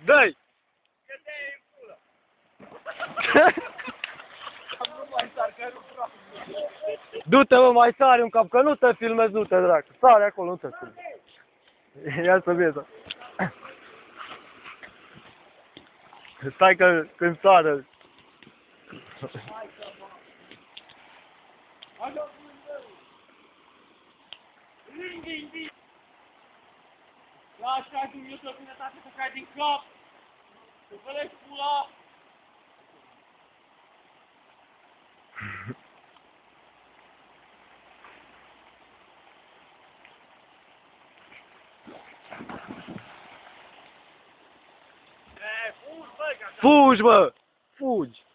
Dai! Du-te, mă, mai sare un cap, că nu te filmezi, du-te, dracu. Sare acolo, nu te filmezi. Ia să vezi. Stai că când sară. Lași un minut să vină tată să cai din cap! Să vălești pula! Fugi, bă! Fugi, bă! Fugi!